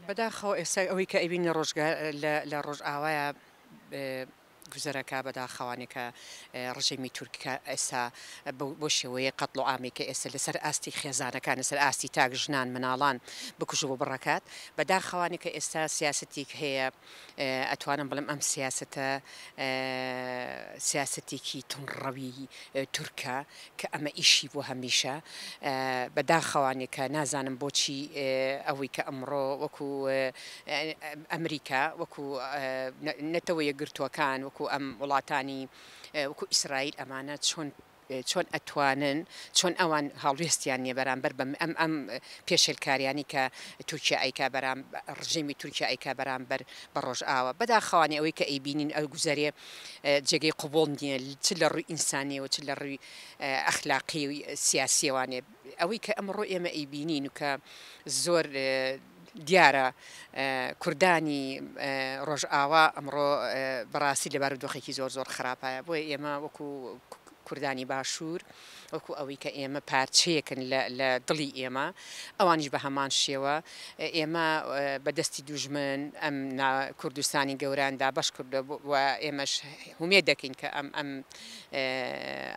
بەداخەوە ئێستا ئەوەی کە ئەبینی ڕۆژگار لە ڕۆژئاوایە گوزەرەکە بەداخەوانێکە ڕژێمی تورکیا ئێستا بۆ شێوەیە قەتڵ و ئامێکە ئێستا لەسەر ئاستی خێزانەکان لەسەر ئاستی تاک ژنان مناڵان بکوژ بۆ بڕەکات بەداخەوانێکە ئێستا سیاسەتێک هەیە ئەتوانم بڵم ئەم سیاستە سیاستێکی تونڕەوی تورکە کە ئەمە ئیشی بۆ هەمیشە بەداخەوانێکە نازانم بۆچی ئەوەی کە ئەمڕۆ وەکو ئەمریکا وەکو نەتەوە یەکگرتووەکان وەکو ئەم وڵاتانی وەکو ئیسرائیل ئەمانە چۆن ئەتوانن چۆن ئەوان هەڵوێستیان نیە بەرامبەر ئەم پێشێلکاریانی کە تورکیا ئەیکا ڕژێمی تورکیا ئەیکا بەرامبەر بە ڕۆژئاوە بەداخەوانێ ئەوەی کە ئەیبینین ئەو گوزەرێ جێگەی قوبوڵ نییە چ لە ڕووی ئینسانیەوە چ لە ڕووی ئەخلاقی سیاسیەوانێ ئەوەی کە ئەمڕۆ ئێمە ئەیبینین و کە زۆر دیارە کوردانی ڕۆژئاوا ئەمڕۆ بەڕاستی لە بارودۆخێکی زۆر خراپایە بۆیە ئێمە وەکو کوردانی باشوور وەکو ئەوەی کە ئێمە پارچەیەکن لە دڵی ئێمە ئەوانیش بە هەمان شێوە ئێمە بەدەستی دوژمن ئەم کوردستانی گەوراندا بەش کردە و ئێمەش هومێ دەکەین کە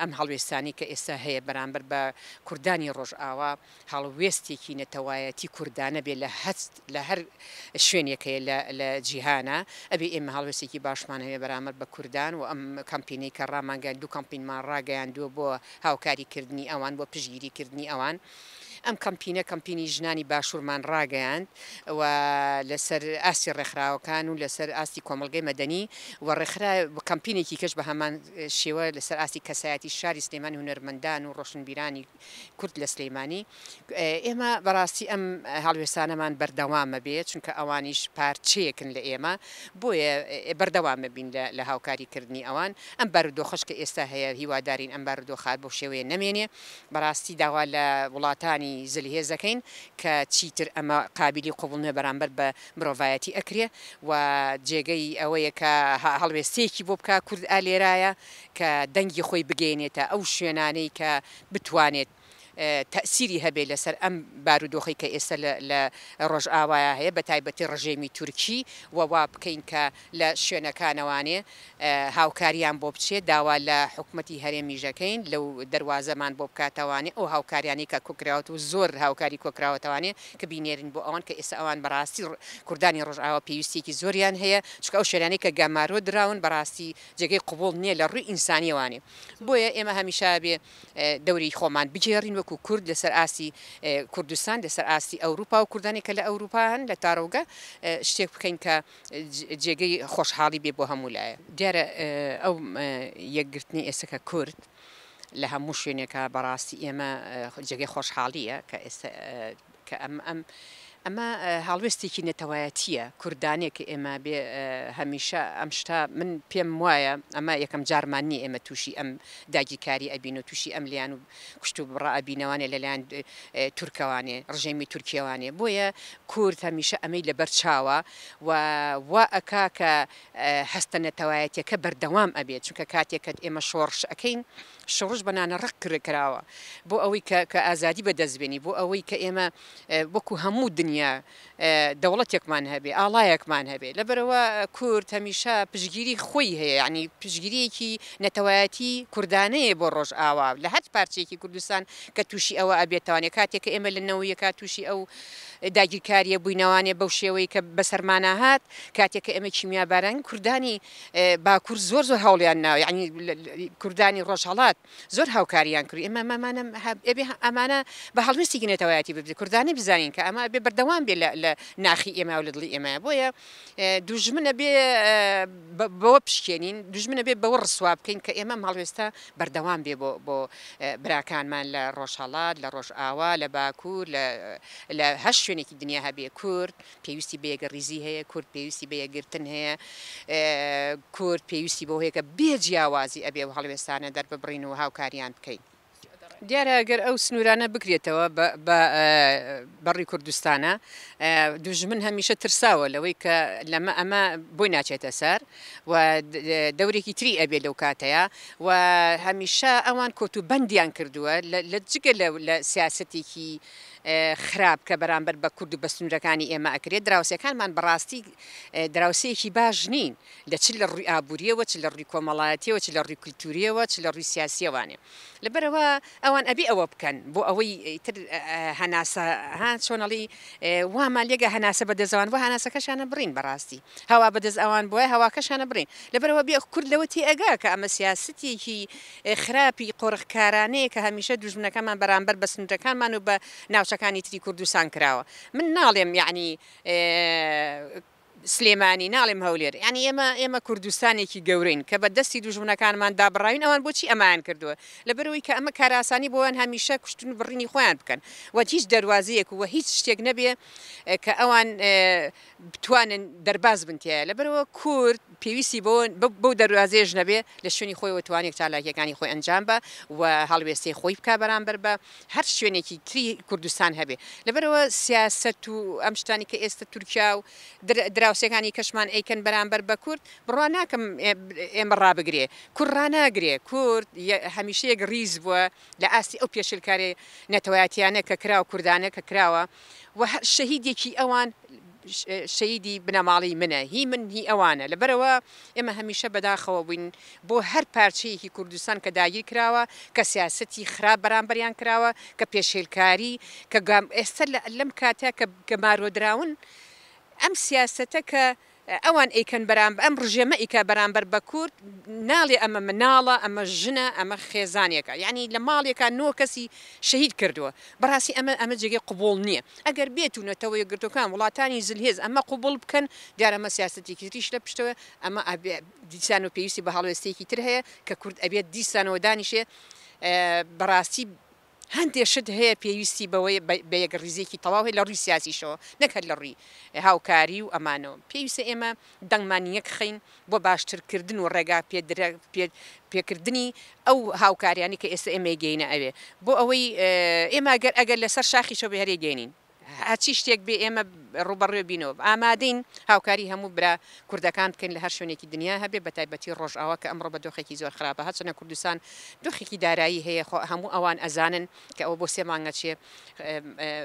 ئەم هەڵوێستانی کە ئێستا هەیە بەرامبەر بە کوردانی ڕۆژئاوا هەڵوێستێکی نەتەوایەتی کوردانە بێ لە هەر شوێنێکەیە لە جیهانە ئەبێ ئێمە هەڵوێستێکی باشمان هەیە بەرامبەر بە کوردان و ئەم کەمپینەی کە ڕامانگەیان دوو کەمپینمان ڕاگەیاندووە بۆ هاوکاریکردنی ئەوان بۆ پشگیریکردنی ئەوان ئەم کەمپینی ژنانی باشوورمان ڕاگەیاند و لەسەر ئاسی ڕێکخراوەکان و لەسەر ئاستی کۆمەڵگەی مەدەنی و ڕێکخرا کەمپینێکی کەش بە هەمان شێوە لەسەر ئاستی کەسایەتی شاری سلێمانی هونەرمەندان و ڕۆشنبیرانی کورد لە سلەیمانی ئێمە بەڕاستی ئەم هەڵوێستانەمان بەردەوامە بێت چونکە ئەوانیش پارچەیەکن لە ئێمە بۆیە بەردەوامە بین لە هاوکاریکردنی ئەوان ئەم بارودۆخەش کە ئێستا هەیە هیوادارین ئەم بارودۆخات بۆ شێوەیە نەمێنێ بەڕاستی داوا لە وڵاتانی زلهێزەکەین کە چیتر ئەمە قابلی قوبڵنە بەرامبەر بە مرۆڤایەتی ئەکرێ و جێگەی ئەوەیە کە هەڵوێستەیەکی بۆ بکە کورد ئالێرایە کە دەنگی خۆی بگەێنێتە ئەو شوێنانەی کە بتوانێت تەسیری هەبێ لەسەر ئەم بارودۆخی کە ئێستا لە ڕۆژئاوایە هەیە بە تایبەتی ڕژێمی تورکی وا بکەین کە لە شوێنەکانەوانێ هاوکاریان بۆ بچێت داوا لە حکوومەتی هەرێمیژەکەین لەو دەواازەمان بۆ بکاتەوانێ ئەو هاوکاریانی کە کوکراوت و زۆر هاوکاری کۆکراوەتەوانێ کە بینێرن بۆ ئەوان کە ئێستا ئەوان بەڕاستی کوردانی ڕۆژئاوا پێویستێکی زۆریان هەیە چکە ئەو شوێنانەی کە گەمارۆ دراون بەڕاستی جێگەی قوبوڵ نییە لە ڕووی ئینسانیەوانێ بۆیە ئێمە هەمیشا بێ دەوری خۆمان بجێڕین وەکو کورد لەسەر ئاسی کوردستان لەسەر ئاستی ئەوروپا و کوردانی کە لە ئەوروپاان لە تارۆگە شتێک بکەین کە جێگەی خۆشحاڵی بێ بۆ هەموو لایە دیارە ئەو یەکگرتنی ئێستا کورد لە هەموو شوێنێکە بەڕاستی ئێمە جێگەی خۆشحاڵیە کە ئێستا کە ئەمە هەڵوێستێکی نەتەوایەتیە کوردانێک کە ئێمە بێ هەمیشە ئەم شتا من پێم وایە ئەمە یەکەم جارمانی ئێمە تووشی ئەم داگیرکاری ئەبین و تووشی ئەم لیان و کوشت و بڕە ئەبینەوانێ لەلایەن تورکەوانێ ڕژێمی تورکیەوانێ بۆیە کورد هەمیشە ئەمەی لەبەر چاوە و ئەکا کە هەستە نەتەوایەتیەکە بەردەوام ئەبێت چونکە کاتێکە ئێمە شۆڕش ئەەکەین شڕش بەنانە ڕق کراوە بۆ ئەوەی کە ئازادی بەدەستبێنی بۆ ئەوەی کە ئێمە وەکو هەموو دنیا دەوڵەتێکمان هەبێ ئاڵایەکمان هەبێ لەبەرەوە کورد هەمیشە پشگیری خۆی هەیە ینی پشگیریەکی نەتەوایەتی کوردانەیە بۆ ڕۆژئاوا لە هەر پارچێکی کوردستان کە تووشی ئەوە ئەبێتوانێت کاتێک کە ئێمە لە نەوەیەکە تووشی ئەو داگیرکاریە بووینەوانێ بەو شێوەی کە بەسەرمانە هات کاتێککە ئێمە کیمیاباران کوردانی باکوور زۆر هەوڵیان ناوە ینی کوردانی ڕۆژهەڵات زۆر هاوکاریان کرد ئێمە ئەمانە بە هەڵوێستی نێتەوەیەتی ببێت کوردانی بزانین کە ئەمە بێ بەردەوام بێ لە ناخی ئێمە و لە دڵی ئێمە بۆیە دوژمنە بێ بەوە پشکێنین دوژمنە بێ بەوە ڕسوا بکەین کە ئێمە هەڵوێستا بەردەوام بێ بۆ براکانمان لە ڕۆژهەڵات لە ڕۆژئاوا لە باکوور لە هەش شوێنێکی دنیا هەبێ کورد پێویستی بە یەکگەڕیزی هەیە کورد پێویستی بە یەکگرتن هەیە کورد پێویستی بۆ هەیە کە بێ جیاوازی ئەبێ و هەڵوێستانە دەرببڕین و هاوکاریان بکەین دیارە ئەگەر ئەو سنوورانە بکرێتەوە بەڕی کوردستانە دوژمن هەمیشە ترساوە لەوەی کە لەمە ئەمە بۆی ناچێتە سەر و دەورێکی تری ئەبێ لەو کاتەیە و هەمیشە ئەوان کۆت و بەندیان کردووە لە جگە لە سیاسەتێکی خراپ کە بەرامبەر بە کورد و بە سنوورەکانی ئێمە ئەکرێت دراوسەکانمان بەڕاستی دراوسەیەکی باش نین دەچ لە ڕووی ئابوووریەوە چ لە ڕووی کۆمەڵایەتیەوە چ لە ڕووی کولتوریەوە چ لە ڕووی سیاسیەوانێ لەبەرەوە ئەوان ئەبی ئەوە بکەن بۆ ئەوەی تر هەناسە چۆنەڵی وامان لێگە هەناسە بەدەزەوان بۆ هەناسەکەشانە بڕین بەڕاستی هەوا بەدەست ئەوان بۆیە هەواکەشانە بڕین لەبەرەوە بێ کورد لەوە تێ ئەگا کە ئەمە سیاستێکی خراپی قۆڕخکارانەیە کە هەمیشە دوژمنەکەمان بەرامبەر بە سنوورەکانمان و بە ناوچەکانی تری کوردستان کراوە من ناڵێم یعنی سلێمانی ناڵێم هەولێر ینی ئێمە کوردستانێکی گەورەین کە بە دەستی دوژمنەکانمان دابڕاوین ئەوان بۆچی ئەمان کردووە لەبەرەوەی کە ئەمە کاراسانی بۆیان هەمیشە کوشتن و بڕینی خۆیان بکەن و هیچ دەواازەیەک و هیچ شتێک نەبێ کە ئەوان بتوانن دەرباز بنتیە لەبەرەوە کورد پێویستی بەو دەواازێژ نەبێ لە شوێنی خۆی وتوانێک چالاکیەکانی خۆی ئەنجام بە و هەڵوێستی خۆی بک بەرامبەر بە هەر شوێنێکی تری کوردستان هەبێ لەبەرەوە سیاست و ئەم شتانی کە ئێستا تورکیا و دراوسەکانی کەشمان ئەیکەن بەرامبەر بە کورد بڕوا ناکەم ئێمە ڕابگرێ کورد ڕناگرێ کورد هەمیشەیەک ریز بووە لە ئاستی ئەو پێشلکارێ نەتەوایەتیانە کە کراوە کوردانە کە کراوە و شەهیدێکی ئەوان شەیدی بنەماڵی منە هی من هی ئەوانە لەبەرەوە ئێمە هەمیشە بەداخەوە بووین بۆ هەر پارچەیەکی کوردستان کە داگیر کراوە کە سیاسەتی خراپ بەرامبەریان کراوە کە پێشێلکاری کە ئێستا لەم کاتە کە مارۆدراون ئەم سیاسەتە کە ئەوان ئەیکەن بەرامبەر ئەم ڕژێمە ئیکا بەرامبەر بە کورد ناڵێ ئەمە مناڵە ئەمە ژنە ئەمە خێزانێکە یعنی لە ماڵێکە نۆ کەسی شەهید کردووە بەڕاستی ئەمە جێگەی قوبوڵ نییە ئەگەر بێتونەتەوە یەکگرتوەکان وڵاتانی زلهێز ئەمە قوبوڵ بکەن دیارە ئەمە سیاستێکی تریش لە پشتەوە ئەمە دیسان و پێویستی بە هەڵوێستەیەکی تر هەیە کە کورد ئەبێت دیسانەوە دانیشێ بەڕاستی هەندێشت هەیە پێویستی بەوەی بە یەک ڕیزێکی تەواو لە ڕووی سیاسیشەوە نەکرد لە ڕووی هاوکاری و ئەمانەوە پێویستە ئێمە دەنگمانیەک خین بۆ باشترکردن و ڕێگا پێکردنی ئەو هاوکاریانی کە ئێستا ئێمە گەینە ئەوێ بۆ ئەوەی ئێمە ئەگەر لەسەر شاخیشەوە بە هەرێ گەینین هەچی شتێک بێ ئێمە ڕوبەڕێ بینەوە ئامادەین هاوکاری هەموو برا کوردەکان بکەن لە هەر شوێنێکی دنیا هەبێ بە تایبەتی ڕۆژئاوا کە ئەمڕۆ بە دۆخێکی زۆر خراپە هەچەنە کوردستان دۆخێکی دارایی هەیە هەموو ئەوان ئەزانن کە ئەوە بۆ 3 مانگە چێ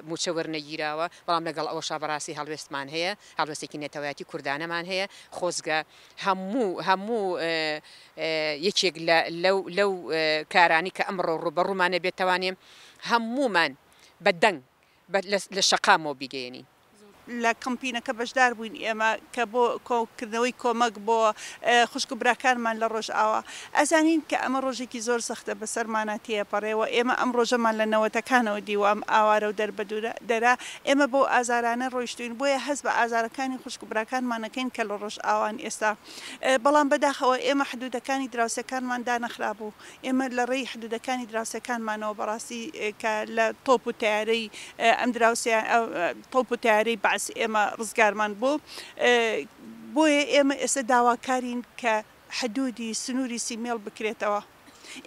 موچە وەرنەگیراوە بەڵام لەگەڵ ئەوە شابڕاستی هەڵوێستمان هەیە هەڵوێستێکی نێتەوەیەتی کوردانەمان هەیە خۆزگە هەموو یەکێک لەو کارانی کە ئەمڕۆ ڕوبەڕوومانە بێتوانێم هەموومان بە دەنگ لە شەقامەوە بیگەێنی لە کەمپینەکە بەشدار بووین ئێمە کە بۆ کۆکردنەوەی کۆمەک بۆ خوشک و براکانمان لە ڕۆژئاوا ئەزانین کە ئەمە ڕۆژێکی زۆر سەختە بەسەرمانە تێپەڕێەوە ئێمە ئەم ڕۆژەمان لە نەوەتەکانەوە دیوە ئەم ئاوارە و دەرا ئێمە بۆ ئازارانە ڕۆیشتوین بۆیە هەست بە ئازارەکانی خوشک و براکانمانەکەین کە لە ڕۆژئاوان ئێستا بەڵام بەداخەوە ئێمە حدودەکانی دراوسەکانمان دانەخرابوو ئێمە لە ڕێی حدودەکانی دراوسەکانمانەوە بەڕاستی کە لە تۆپ و تیارەی ئەم دراوسیان تۆپ و تیارەی ئێمە ڕزگارمان بوو بۆیە ئێمە ئێستا داواکارین کە حدودی سنووری سیمێڵ بکرێتەوە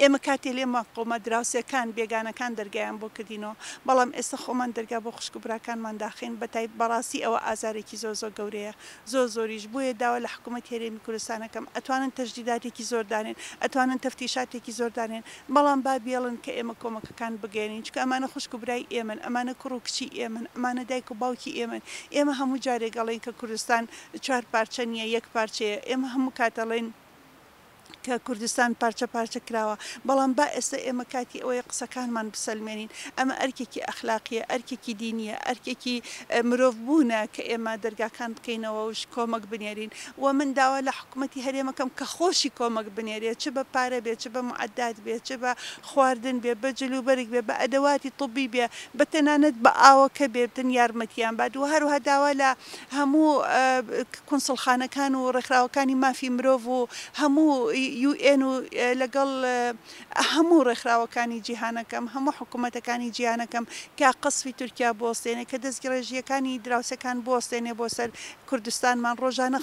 ئێمە کاتێ لێمە قۆمە دراوسەکان بێگانەکان دەرگایان بۆ کردینەوە بەڵام ئێستا خۆمان دەرگا بۆ خوشک و براکانمان داخین بەتای بەڕاستی ئەوە ئازارێکی زۆر گەورەیە زۆریش بۆیە داوا لە حکوومەت هێرێمی کوردستانەکەم ئەتوانن تەجدیداتێکی زۆر دانێن ئەتوانن تەفتیشاتێکی زۆر دانێن بەڵام با بێڵن کە ئێمە کۆمەکەکان بگەێنین چکە ئەمانە خوشک و برای ئێمن ئەمانە کوڕ و کچی ئێمن ئەمانە دایک و باوکی ئێمن ئێمە هەموو جارێک گەڵێن کە کوردستان 4 پارچە نییە 1 پارچەیە ئێمە هەموو کاتەڵێن کە کوردستان پارچە کراوە بەڵام با ئێستا ئێمە کاتی ئەوەیە قسەکانمان بسەلمێنین ئەمە ئەرکێکی ئەخلاقیە ئەرکێکی دینیە ئەرکێکی مرۆڤ بوونە کە ئێمە دەرگاکان بکەینەوە وش کۆمەک بنێرین و من داوا لە حکوومەتی هەرێمەکەم کە خۆشی کۆمەک بنێرێت چ بە پارە بێت چ بە معدات بێت چ بە خواردن بێ بە جلوبەرێک بێ بە ئەدەواتی طبی بێ بە تەنانەت بە ئاوەکە بێتن یارمەتیان باد و هەروها داوا لە هەموو کونسڵخانەکان و ڕێکخراوەکانی مافی مرۆڤ و هەموو UN و لەگەڵ هەموو ڕێکخراوەکانی جیهانەکەم هەموو حکوومەتەکانی جیهانەکەم کە قسفی تورکیا بۆستێنێ کە دەستگیرێژیەکانی دراوسەکان بۆستێنێ بۆ سەر کوردستانمان ڕۆژانە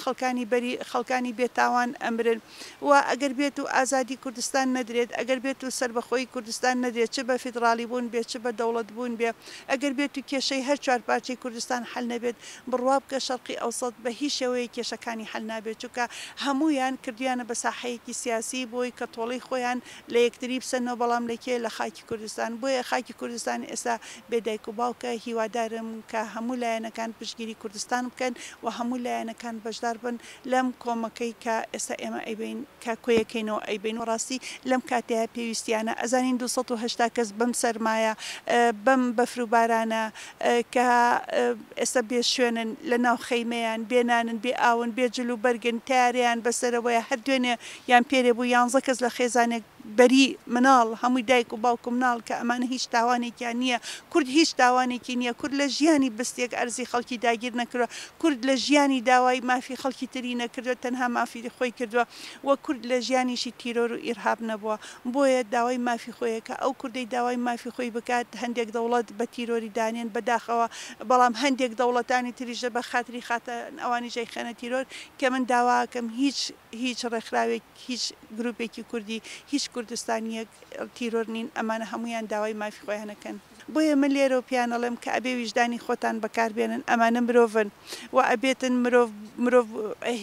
خەڵکانی بێتاوان ئەمرن و ئەگەر بێت و ئازادی کوردستان نەدرێت ئەگەر بێت و سربەخۆی کوردستان نەدرێت چ بە فیدراڵی بوون بێت چ بە دەوڵەت بوون بێ ئەگەر بێت و کێشەی هەر 4 پارچەی کوردستان حل نەبێت بڕواب کە شەرقی ئەوسەد بە هیچ شێوەیە کێشەکانی حل نابێت چونکە هەمویان کردیانە بە ساحەیەکی سیاسی بۆی کە تۆڵی خۆیان لە یەکتری بسەنەوە بەڵام لەکێ لە خاکی کوردستان بۆیە خاکی کوردستان ئێستا بێدایک و باوکە هیوادارم کە هەموو لایەنەکان پشتگیری کوردستان بکەن و هەموو لایەنەکان بەشدار بن لەم کۆمەکەی کە ئێستا ئێمە ئەیبین کە کۆیەکەینەوە ئەیبین و ڕاستی لەم کاتەیە پێویستیانە ئەزانین 280 کەس بەم سەرمایە بەم بەفروبارانە کە ئێستا بێ شوێنن لە ناو خەیمەیان بێنانن بێ ئاون بێ جلو بەرگن تاریان بەسەرەوەیە هەر دوێنێ یان پێرێ بوو 11 کەس لە خێزانێک بەری مناڵ هەمووی دایک و باوکو مناڵ کە ئەمانە هیچ تاوانێکیان نییە کورد هیچ تاوانێکی نییە کورد لە ژیانی بستێک ئەرزی خەڵکی داگیر نەکردووە کورد لە ژیانی داوای مافی خەڵکی تری نەکردووە تەنها مافی خۆی کردووە وە کورد لە ژیانیشی تیرۆر و ئیرهاب نەبووە بۆیە داوای مافی خۆیەکە ئەو کوردەی داوای مافی خۆی بکات هەندێک دەوڵەت بە تیرۆری دانێن بەداخەوە بەڵام هەندێک دەوڵەتانی تریژە بە خاتری خاتە ئەوانی ژەی خەنە تیرۆر کە من داواکەم هیچ ڕێکخراوێک هیچ گروپێکی کوردی هیچ کوردستانیەک تیرۆر نین ئەمانە هەمویان داوای مافی خۆیانەکەن بۆیە من لێرە پیانەڵێم کە ئەبێ ویژدانی خۆتان بەکاربێنن ئەمانە مرۆڤن و ئەبێتن مرۆڤ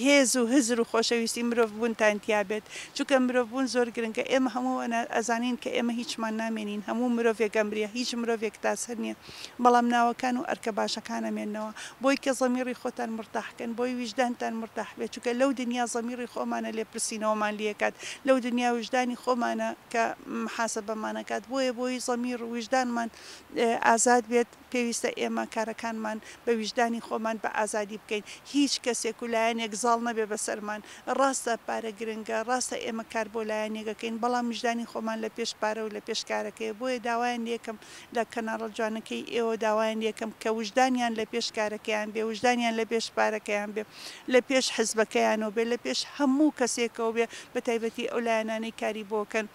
هێز و هزر و خۆشەویستی مرۆڤ بوونتان تیابێت چونکە مرۆڤ بوون زۆر گرنگە ئێمە هەموو ئەزانین کە ئێمە هیچمان نامێنین هەموو مرۆڤێک ئەمریە هیچ مرۆڤێک تاسەر نییە بەڵام ناوەکان و ئەرکە باشەکانە مێننەوە بۆی کە زەمیری خۆتان مرتاحکەن بۆی ویژدانتان مرتاح بێت چونکە لەو دنیا زەمیری خۆمانە لێپرسینەوەمان لیەکات لەو دنیا وجدانی خۆمانە کە محاسەبەمانەکات بۆی زەمیر و وجدانمان ئازاد بێت پێویستە ئێمە کارەکانمان بە ویژدانی خۆمان بە ئازادی بکەین هیچ کەسێک و لایەنێک زاڵ نەبێ بەسەرمان ڕاستە پارە گرنگە ڕاستە ئێمە کار بۆ لایەنێکەکەین بەڵام ویژدانی خۆمان لە پێش پارە و لە پێش کارەکەی بۆیە داوایان یەکەم لە کەناڵە جوانەکەی ئێوە داوایان یەکەم کە وجدانیان لە پێش کارەکەیان بێ وجدانیان لە پێش پارەکەیان بێ لە پێش حزبەکەیانەوە بێ لە پێش هەموو کەسێکەوە بێ بە تایبەتی ئەو لایەنانەی کاری بۆکەن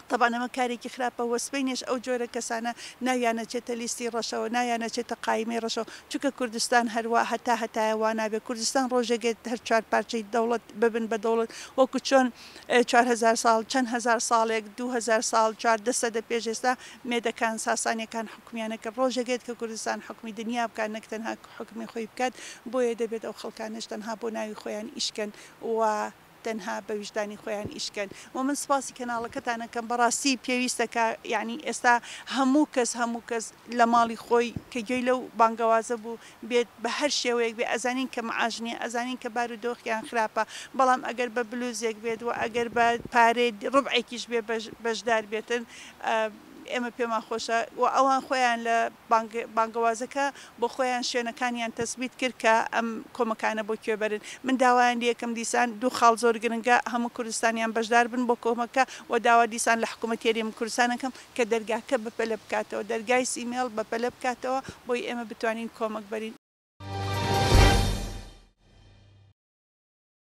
طبعا ئەمە کارێکی خراپە وەسبینێش ئەو جۆرە کەسانە ناویانەچێتە لیستی ڕەشەوە نایانەچێتە قایمەی ڕەشەوە چونکە کوردستان هەروە هەتایە وانابێت کوردستان ڕۆژێگێت هەر 4 پارچەی دەوڵەت ببن بە دەوڵەت وەکو چۆن 4000 ساڵ چەند هزار ساڵێک 2000 ساڵ 4 سەدە پێش ئێستا مێدەکان ساسانیەکان حکومیانەکە ڕۆژێگێت کە کوردستان حکومی دنیا بکات نەک تەنها حکمی خۆی بکات بۆیە دەبێت ئەو خەڵکانش تەنها بۆ ناوی خۆیان ئیشکەن و تەنها بە ویژدانی خۆیان ئیشکەن و من سپاسی کەناڵەکەتانەکەم بەڕاستی پێویستەکە یعنی ئێستا هەموو کەس لە ماڵی خۆی کە گوێی لەو بانگەوازە بوو بێت بە هەر شێوەیەک بێ ئەزانین کە معاژنیە ئەزانین کە بارودۆخیان خراپە بەڵام ئەگەر بە بلوزێک بێت و ئەگەر بە پارێ ڕبعێکیش بێ بەشدار بێتن ئێمە پێمان خۆشە و ئەوان خۆیان لە بانگەوازەکە بۆ خۆیان شوێنەکانیان تەسبیت کرد کە ئەم کۆمەکانە بۆ کوێبەرن من داوایان یەکەم دیسان دوو خاڵ زۆر گرنگە هەموو کوردستانیان بەشدار بن بۆ کۆمەکە و داوا دیسان لە حکوومەتێری کوردستانەکەم کە دەرگاکە بەپەلە بکاتەوە دەرگای سیمێڵ بەپەلە بکاتەوە بۆی ئێمە بتوانین کۆمەک بەرین